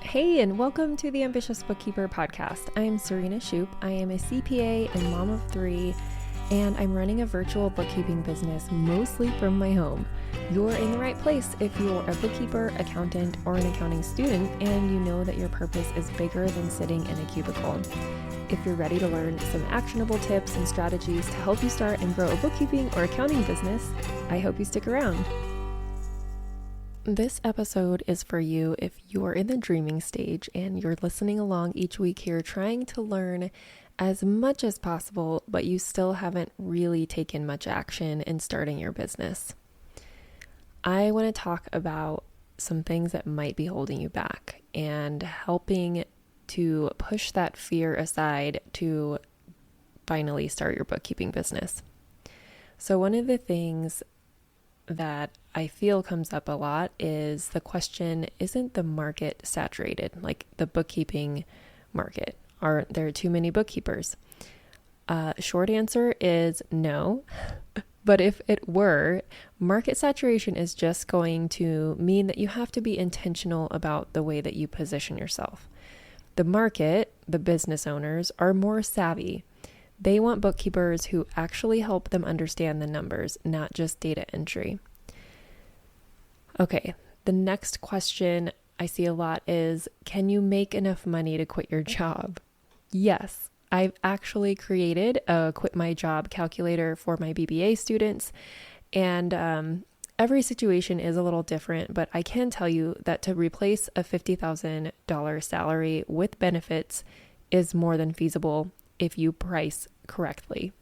Hey, and welcome to the Ambitious Bookkeeper Podcast. I'm Serena Shoup. I am a CPA and mom of three, and I'm running a virtual bookkeeping business mostly from my home. You're in the right place if you're a bookkeeper, accountant, or an accounting student, and you know that your purpose is bigger than sitting in a cubicle. If you're ready to learn some actionable tips and strategies to help you start and grow a bookkeeping or accounting business, I hope you stick around. This episode is for you if you're in the dreaming stage and you're listening along each week here trying to learn as much as possible, but you still haven't really taken much action in starting your business. I want to talk about some things that might be holding you back and helping to push that fear aside to finally start your bookkeeping business. So one of the things that I feel comes up a lot is the question, isn't the market saturated? Like the bookkeeping market, are there too many bookkeepers? Short answer is no. But if it were, market saturation is just going to mean that you have to be intentional about the way that you position yourself. The market, the business owners, are more savvy. They want bookkeepers who actually help them understand the numbers, not just data entry. Okay, the next question I see a lot is, can you make enough money to quit your job? Yes, I've actually created a quit my job calculator for my BBA students, and every situation is a little different, but I can tell you that to replace a $50,000 salary with benefits is more than feasible if you price correctly.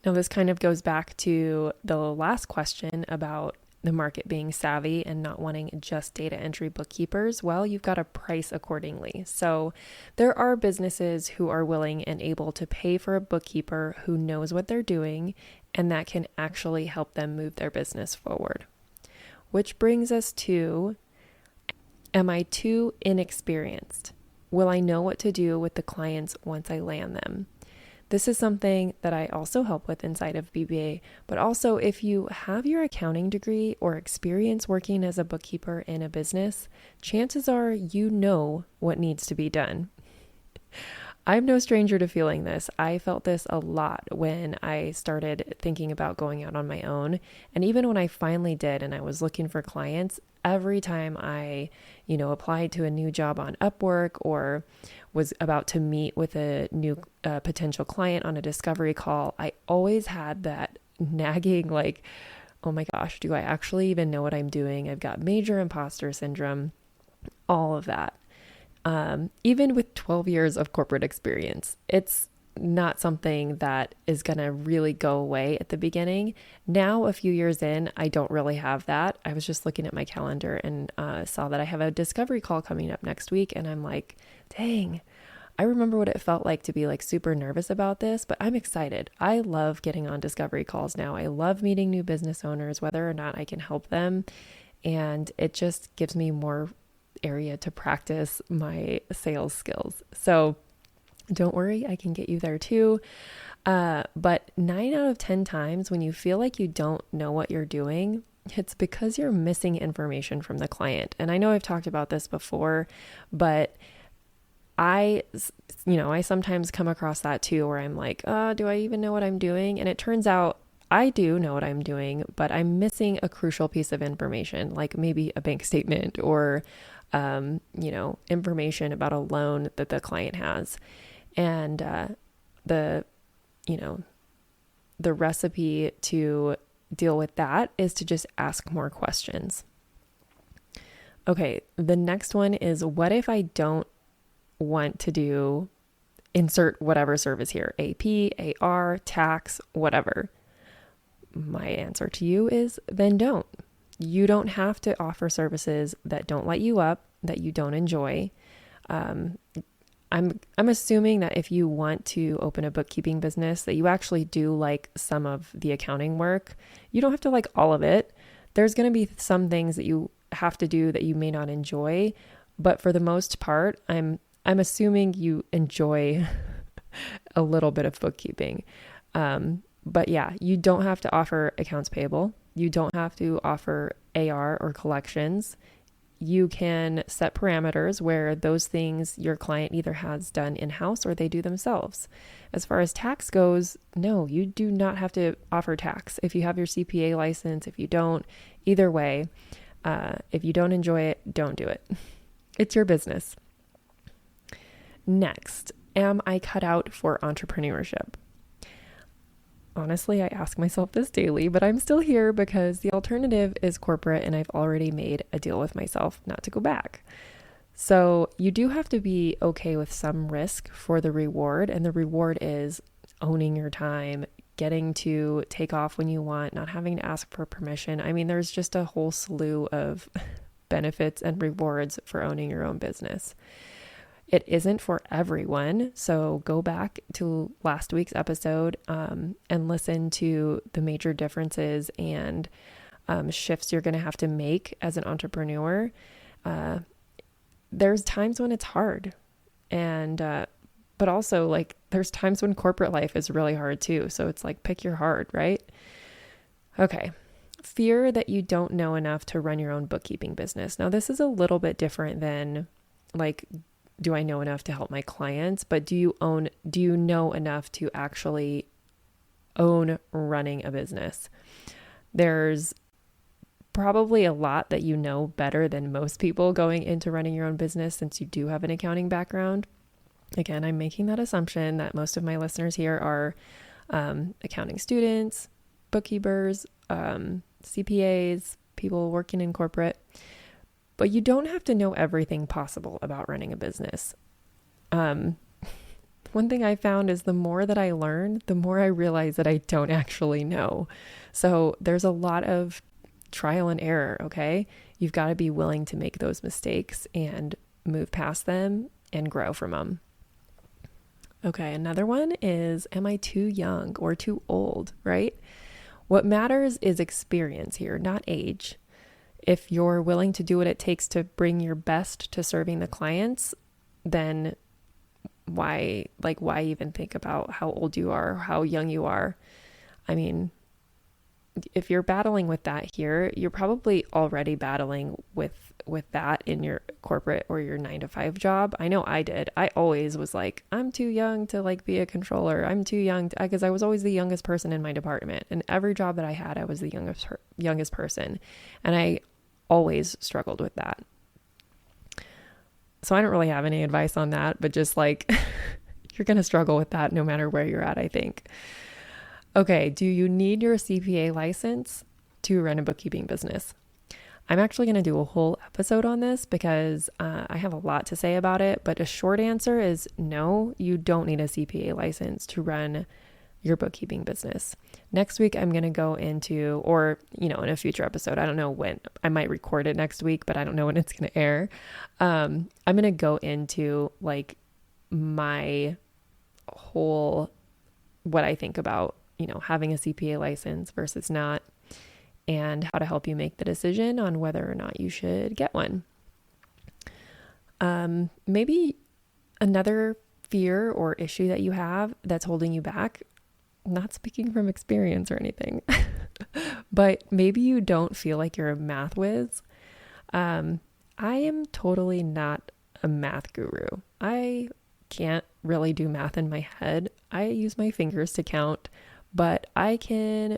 Now, this kind of goes back to the last question about the market being savvy and not wanting just data entry bookkeepers. Well, you've got to price accordingly. So there are businesses who are willing and able to pay for a bookkeeper who knows what they're doing and that can actually help them move their business forward. Which brings us to, am I too inexperienced? Will I know what to do with the clients once I land them? This is something that I also help with inside of BBA, but also if you have your accounting degree or experience working as a bookkeeper in a business, chances are you know what needs to be done. I'm no stranger to feeling this. I felt this a lot when I started thinking about going out on my own. And even when I finally did and I was looking for clients, every time I, applied to a new job on Upwork or was about to meet with a new potential client on a discovery call, I always had that nagging like, oh my gosh, do I actually even know what I'm doing? I've got major imposter syndrome, all of that. Even with 12 years of corporate experience, it's not something that is going to really go away at the beginning. Now, a few years in, I don't really have that. I was just looking at my calendar and saw that I have a discovery call coming up next week. And I'm like, dang, I remember what it felt like to be like super nervous about this, but I'm excited. I love getting on discovery calls now. I love meeting new business owners, whether or not I can help them. And it just gives me more area to practice my sales skills. So don't worry, I can get you there too. But 9 out of 10 times when you feel like you don't know what you're doing, it's because you're missing information from the client. And I know I've talked about this before, but I sometimes come across that too, where I'm like, do I even know what I'm doing? And it turns out I do know what I'm doing, but I'm missing a crucial piece of information, like maybe a bank statement or, information about a loan that the client has. And the recipe to deal with that is to just ask more questions. Okay, the next one is, what if I don't want to do insert whatever service here, AP, AR, tax, whatever? My answer to you is then don't. You don't have to offer services that don't light you up, that you don't enjoy. I'm assuming that if you want to open a bookkeeping business, that you actually do like some of the accounting work. You don't have to like all of it. There's going to be some things that you have to do that you may not enjoy, but for the most part, I'm assuming you enjoy a little bit of bookkeeping. But yeah, you don't have to offer accounts payable. You don't have to offer AR or collections. you can set parameters where those things your client either has done in-house or they do themselves. As far as tax goes, no, you do not have to offer tax. If you have your CPA license, if you don't, either way, if you don't enjoy it, don't do it. It's your business. Next, am I cut out for entrepreneurship? Honestly, I ask myself this daily, but I'm still here because the alternative is corporate and I've already made a deal with myself not to go back. So you do have to be okay with some risk for the reward, and the reward is owning your time, getting to take off when you want, not having to ask for permission. I mean, there's just a whole slew of benefits and rewards for owning your own business. It isn't for everyone, so go back to last week's episode and listen to the major differences and shifts you're going to have to make as an entrepreneur. There's times when it's hard, and but also like there's times when corporate life is really hard too. So it's like pick your heart, right? Okay. Fear that you don't know enough to run your own bookkeeping business. Now, this is a little bit different than like, do I know enough to help my clients? But do you know enough to actually own running a business? There's probably a lot that you know better than most people going into running your own business, since you do have an accounting background. Again, I'm making that assumption that most of my listeners here are accounting students, bookkeepers, CPAs, people working in corporate. But you don't have to know everything possible about running a business. One thing I found is the more that I learn, the more I realize that I don't actually know. So there's a lot of trial and error, okay? You've got to be willing to make those mistakes and move past them and grow from them. Okay, another one is, am I too young or too old, right? What matters is experience here, not age. If you're willing to do what it takes to bring your best to serving the clients, then why even think about how old you are, or how young you are? I mean, if you're battling with that here, you're probably already battling with that in your corporate or your 9-to-5 job. I know I did. I always was like, I'm too young to like be a controller. I'm too young because I was always the youngest person in my department. And every job that I had, I was the youngest person. And I always struggled with that. So I don't really have any advice on that, but just like, you're going to struggle with that no matter where you're at, I think. Okay, do you need your CPA license to run a bookkeeping business? I'm actually going to do a whole episode on this because I have a lot to say about it, but a short answer is no, you don't need a CPA license to run your bookkeeping business. Next week, I'm going to go into, or, in a future episode, I don't know when, I might record it next week, but I don't know when it's going to air. I'm going to go into like my whole, what I think about, having a CPA license versus not, and how to help you make the decision on whether or not you should get one. Maybe another fear or issue that you have that's holding you back, not speaking from experience or anything, but maybe you don't feel like you're a math whiz. I am totally not a math guru. I can't really do math in my head. I use my fingers to count, but I can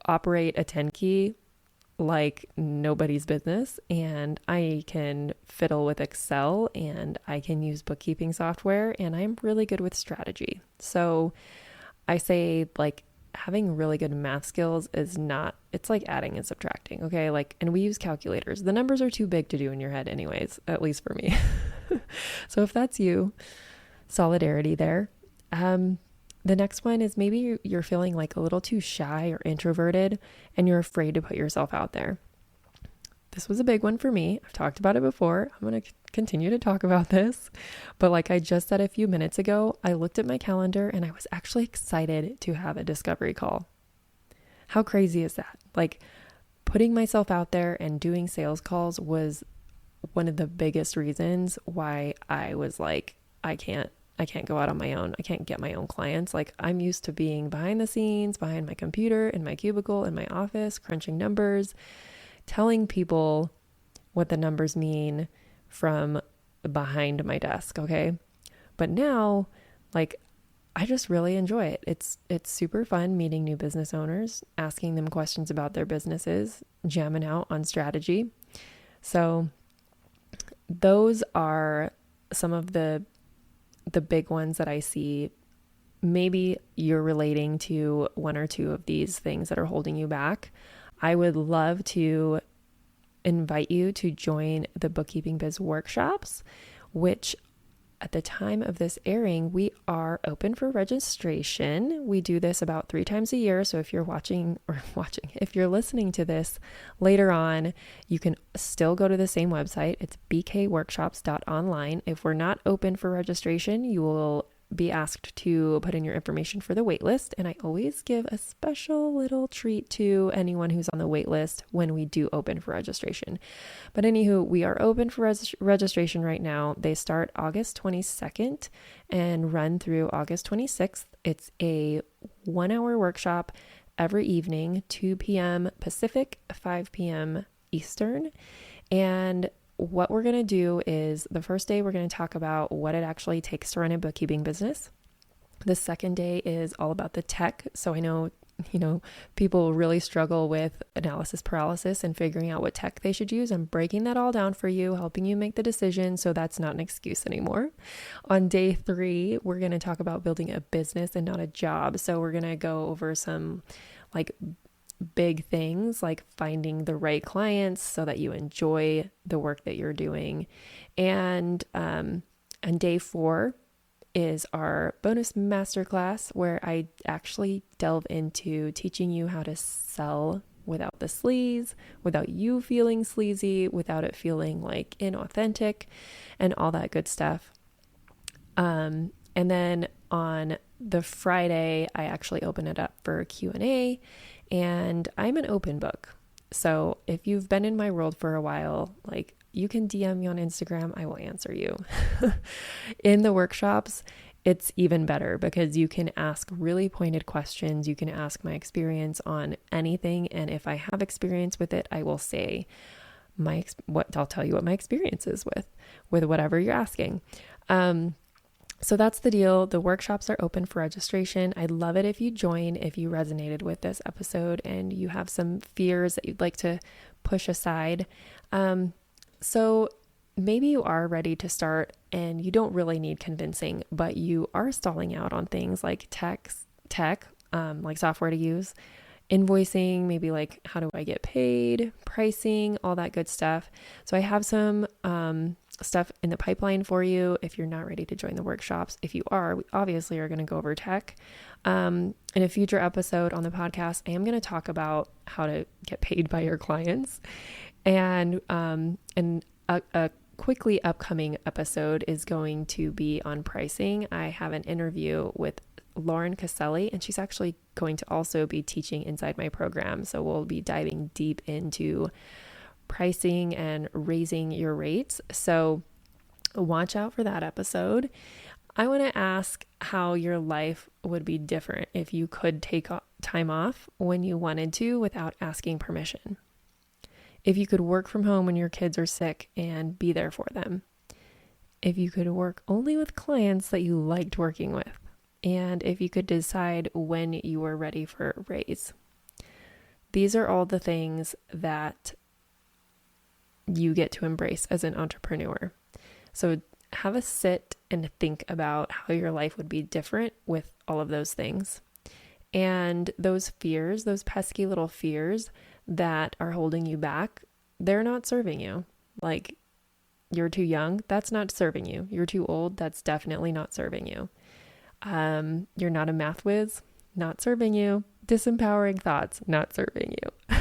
operate a 10 key like nobody's business, and I can fiddle with Excel, and I can use bookkeeping software, and I'm really good with strategy. So I say like having really good math skills is not, it's like adding and subtracting, okay? Like, and we use calculators. The numbers are too big to do in your head anyways, at least for me. So if that's you, solidarity there. The next one is maybe you're feeling like a little too shy or introverted and you're afraid to put yourself out there. This was a big one for me. I've talked about it before. I'm going to continue to talk about this. But like I just said a few minutes ago, I looked at my calendar and I was actually excited to have a discovery call. How crazy is that? Like putting myself out there and doing sales calls was one of the biggest reasons why I was like, I can't go out on my own. I can't get my own clients. Like I'm used to being behind the scenes, behind my computer, in my cubicle, in my office, crunching numbers, telling people what the numbers mean from behind my desk, okay? But now, like, I just really enjoy it. It's super fun meeting new business owners, asking them questions about their businesses, jamming out on strategy. So those are some of the big ones that I see. Maybe you're relating to one or two of these things that are holding you back. I would love to invite you to join the Bookkeeping Biz workshops, which at the time of this airing, we are open for registration. We do this about 3 times a year. So if you're if you're listening to this later on, you can still go to the same website. It's bkworkshops.online. If we're not open for registration, you will be asked to put in your information for the wait list. And I always give a special little treat to anyone who's on the wait list when we do open for registration. But anywho, we are open for registration right now. They start August 22nd and run through August 26th. It's a 1-hour workshop every evening, 2 p.m. Pacific, 5 p.m. Eastern. And what we're going to do is the first day, we're going to talk about what it actually takes to run a bookkeeping business. The second day is all about the tech. So I know, people really struggle with analysis paralysis and figuring out what tech they should use. I'm breaking that all down for you, helping you make the decision. So that's not an excuse anymore. On day 3, we're going to talk about building a business and not a job. So we're going to go over some big things like finding the right clients so that you enjoy the work that you're doing. And day 4 is our bonus masterclass, where I actually delve into teaching you how to sell without the sleaze, without you feeling sleazy, without it feeling like inauthentic and all that good stuff. And then on the Friday, I actually open it up for Q&A. And I'm an open book. So if you've been in my world for a while, you can DM me on Instagram, I will answer you. In the workshops, it's even better because you can ask really pointed questions. You can ask my experience on anything. And if I have experience with it, I will say I'll tell you what my experience is with whatever you're asking. So that's the deal. The workshops are open for registration. I'd love it if you join, if you resonated with this episode and you have some fears that you'd like to push aside. So maybe you are ready to start and you don't really need convincing, but you are stalling out on things like tech, like software to use, invoicing, maybe like how do I get paid, pricing, all that good stuff. So I have some stuff in the pipeline for you if you're not ready to join the workshops. If you are, we obviously are going to go over tech. In a future episode on the podcast, I am going to talk about how to get paid by your clients. And a quickly upcoming episode is going to be on pricing. I have an interview with Lauren Caselli, and she's actually going to also be teaching inside my program. So we'll be diving deep into pricing and raising your rates. So watch out for that episode. I want to ask how your life would be different if you could take time off when you wanted to without asking permission. If you could work from home when your kids are sick and be there for them. If you could work only with clients that you liked working with. And if you could decide when you were ready for a raise. These are all the things that you get to embrace as an entrepreneur. So have a sit and think about how your life would be different with all of those things. And those fears, those pesky little fears that are holding you back, they're not serving you. Like, you're too young, that's not serving you. You're too old, that's definitely not serving you. You're not a math whiz, not serving you. Disempowering thoughts, not serving you.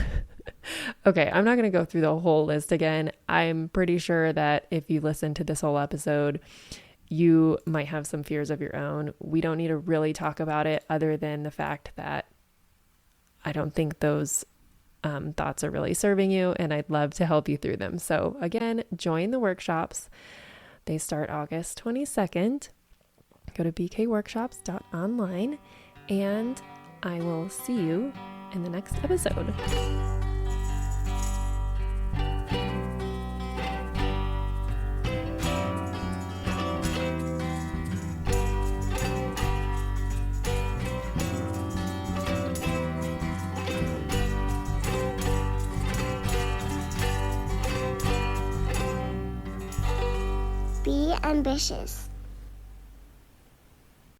Okay, I'm not going to go through the whole list again. I'm pretty sure that if you listen to this whole episode, you might have some fears of your own. We don't need to really talk about it other than the fact that I don't think those thoughts are really serving you, and I'd love to help you through them. So again, join the workshops. They start August 22nd. Go to bkworkshops.online, and I will see you in the next episode. Be ambitious.